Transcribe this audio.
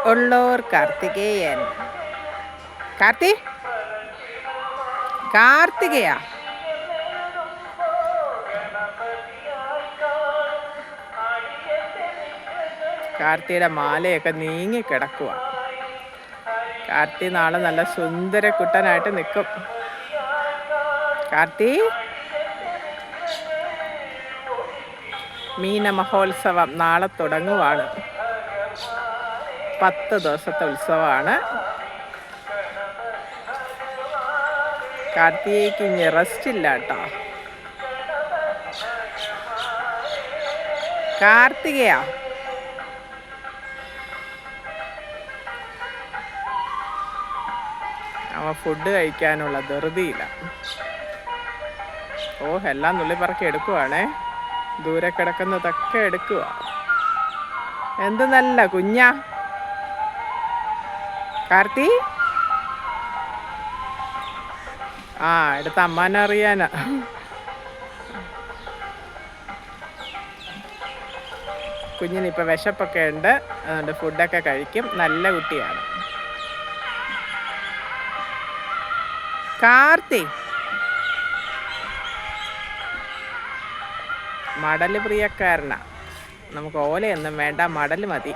ഉള്ളൂർ കാർത്തികേയൻ. കാർത്തികേയ കാർത്തിയുടെ മാലയൊക്കെ നീങ്ങി കിടക്കുക. കാർത്തി നാളെ നല്ല സുന്ദര കുട്ടനായിട്ട് നിൽക്കും. കാർത്തി മീന മഹോത്സവം നാളെ തുടങ്ങുവാണ്. 10 ദിവസത്തെ ഉത്സവമാണ്. കാർത്തികയ്ക്ക് ഇനി റെസ്റ്റ് ഇല്ല കേട്ടോ. കാർത്തികയാ അവൻ ഫുഡ് കഴിക്കാനുള്ള ധൃതിയില്ല. എല്ലാം നുള്ളിപ്പറക്കി എടുക്കുവാണേ. ദൂരെ കിടക്കുന്നതൊക്കെ എടുക്കുക. എന്ത് നല്ല കുഞ്ഞാ കാർത്തി. എടുത്ത അമ്മാനറിയാനാ. കുഞ്ഞിനിപ്പോൾ വിശപ്പൊക്കെ ഉണ്ട്, അതുകൊണ്ട് ഫുഡൊക്കെ കഴിക്കും. നല്ല കുട്ടിയാണ് കാർത്തി. മടൽ പ്രിയക്കാരനാ. നമുക്ക് ഓലയൊന്നും വേണ്ട, മടൽ മതി.